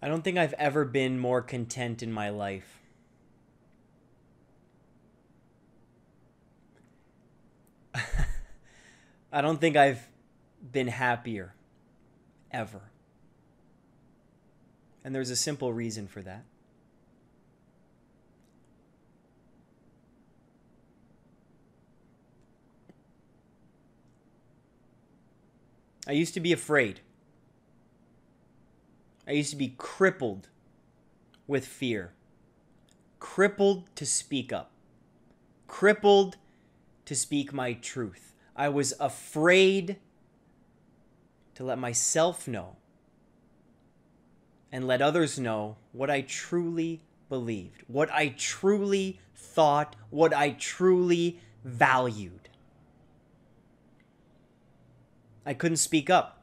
I don't think I've ever been more content in my life. I don't think I've been happier ever. And there's a simple reason for that. I used to be afraid. I used to be crippled with fear. Crippled to speak up. Crippled to speak my truth. I was afraid to let myself know and let others know what I truly believed, what I truly thought, what I truly valued. I couldn't speak up.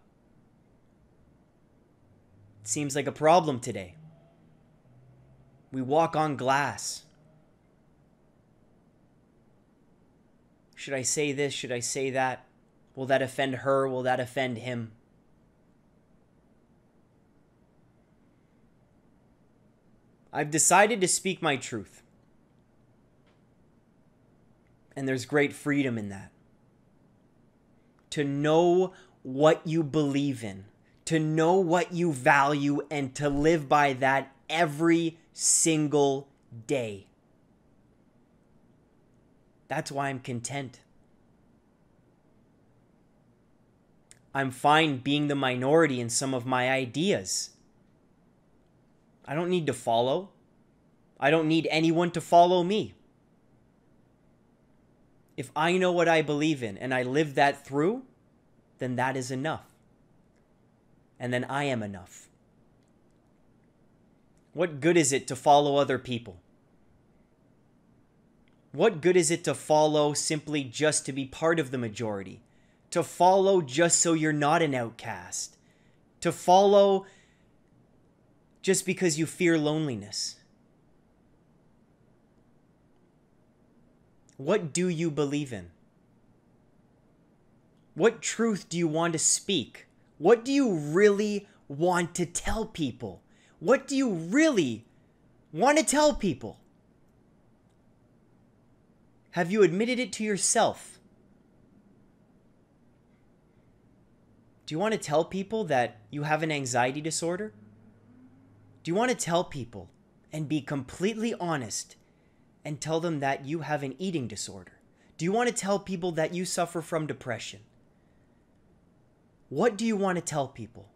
It seems like a problem today. We walk on glass. Should I say this? Should I say that? Will that offend her? Will that offend him? I've decided to speak my truth. And there's great freedom in that. To know what you believe in, to know what you value, and to live by that every single day. That's why I'm content. I'm fine being the minority in some of my ideas. I don't need to follow. I don't need anyone to follow me. If I know what I believe in and I live that through, then that is enough. And then I am enough. What good is it to follow other people? What good is it to follow simply just to be part of the majority? To follow just so you're not an outcast? To follow just because you fear loneliness? What do you believe in? What truth do you want to speak? What do you really want to tell people? What do you really want to tell people? Have you admitted it to yourself? Do you want to tell people that you have an anxiety disorder? Do you want to tell people and be completely honest and tell them that you have an eating disorder? Do you want to tell people that you suffer from depression? What do you want to tell people?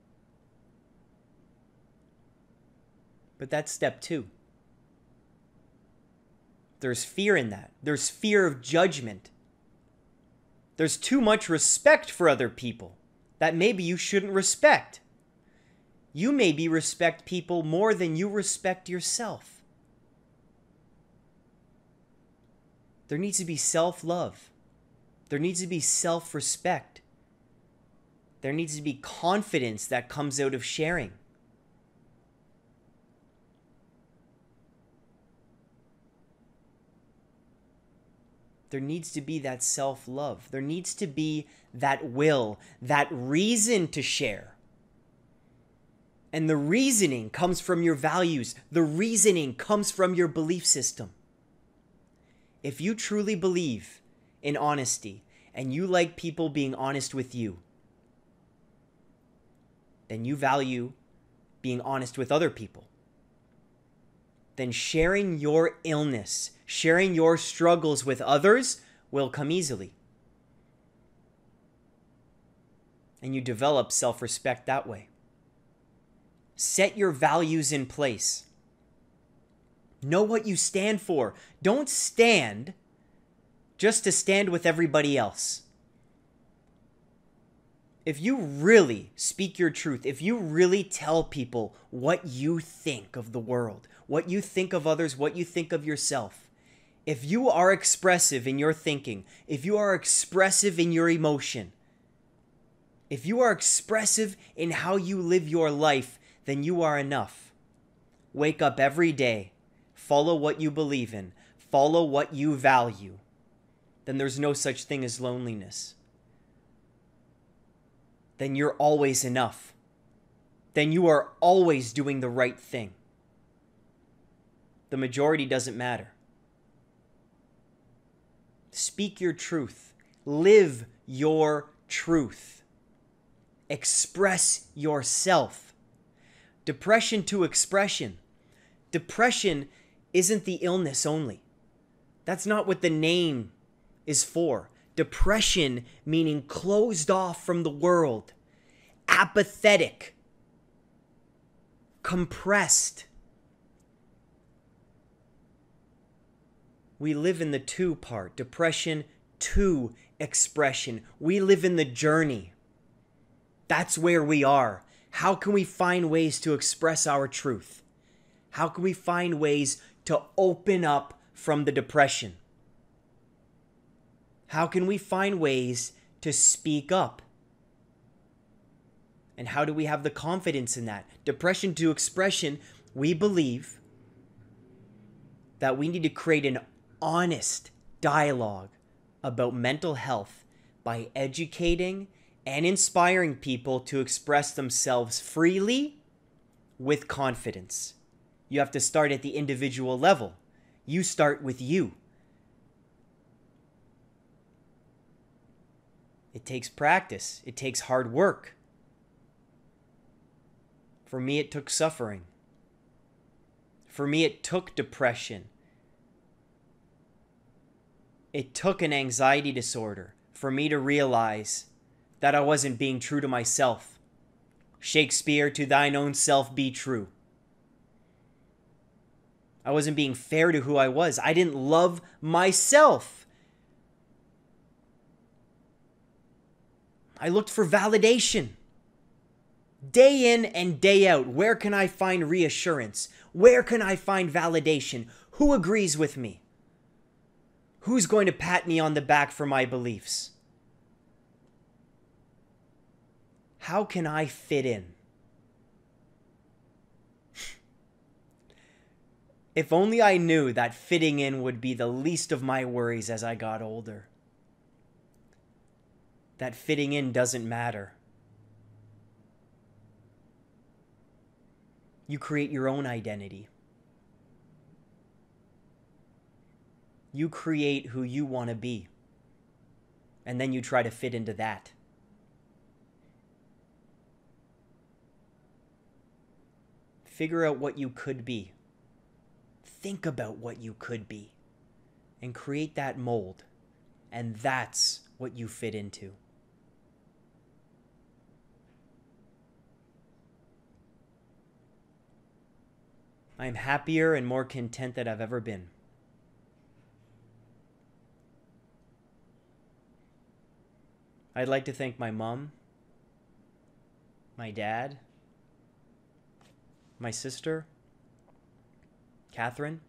But that's step 2. There's fear in that. There's fear of judgment. There's too much respect for other people that maybe you shouldn't respect. You maybe respect people more than you respect yourself. There needs to be self-love. There needs to be self-respect. There needs to be confidence that comes out of sharing. There needs to be that self-love. There needs to be that will, that reason to share. And the reasoning comes from your values. The reasoning comes from your belief system. If you truly believe in honesty and you like people being honest with you, then you value being honest with other people. Then sharing your illness, sharing your struggles with others will come easily. And you develop self-respect that way. Set your values in place. Know what you stand for. Don't stand just to stand with everybody else. If you really speak your truth, if you really tell people what you think of the world, what you think of others, what you think of yourself, if you are expressive in your thinking, if you are expressive in your emotion, if you are expressive in how you live your life, then you are enough. Wake up every day. Follow what you believe in. Follow what you value. Then there's no such thing as loneliness. Then you're always enough. then you are always doing the right thing. The majority doesn't matter. Speak your truth. Live your truth. Express yourself. Depression to expression. Depression isn't the illness only. That's not what the name is for. Depression meaning closed off from the world, apathetic, compressed. We live in the to part, depression to expression. We live in the journey. That's where we are. How can we find ways to express our truth? How can we find ways to open up from the depression? How can we find ways to speak up? And how do we have the confidence in that? Depression to expression, we believe that we need to create an honest dialogue about mental health by educating and inspiring people to express themselves freely with confidence. You have to start at the individual level. You start with you. It takes practice. It takes hard work. For me, it took suffering. For me, it took depression. It took an anxiety disorder for me to realize that I wasn't being true to myself. Shakespeare, to thine own self be true. I wasn't being fair to who I was. I didn't love myself. I looked for validation. Day in and day out, where can I find reassurance? Where can I find validation? Who agrees with me? Who's going to pat me on the back for my beliefs? How can I fit in? If only I knew that fitting in would be the least of my worries as I got older. That fitting in doesn't matter. You create your own identity. You create who you want to be. And then you try to fit into that. Figure out what you could be. Think about what you could be. And create that mold. And that's what you fit into. I'm happier and more content than I've ever been. I'd like to thank my mom, my dad, my sister, Catherine,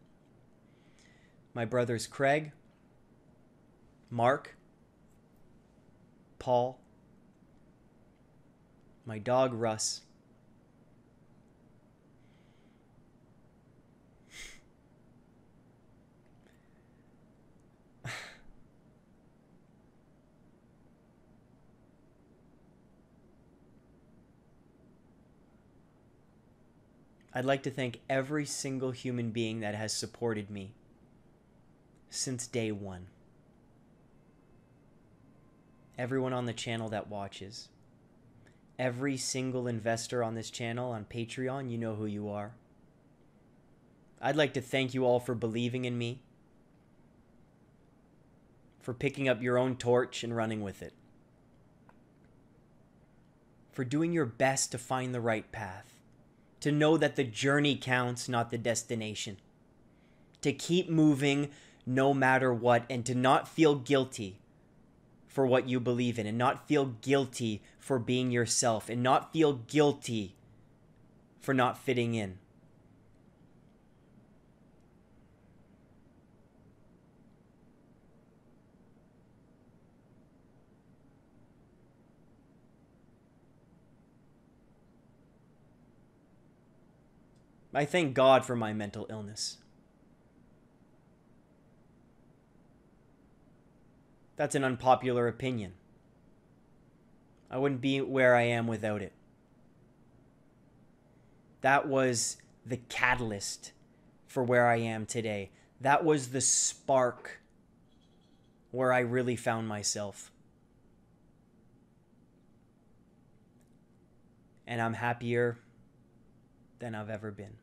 my brothers Craig, Mark, Paul, my dog Russ, I'd like to thank every single human being that has supported me since day one. Everyone on the channel that watches. Every single investor on this channel on Patreon, you know who you are. I'd like to thank you all for believing in me, for picking up your own torch and running with it, for doing your best to find the right path. To know that the journey counts, not the destination. To keep moving no matter what, and to not feel guilty for what you believe in, and not feel guilty for being yourself, and not feel guilty for not fitting in. I thank God for my mental illness. That's an unpopular opinion. I wouldn't be where I am without it. That was the catalyst for where I am today. That was the spark where I really found myself. And I'm happier than I've ever been.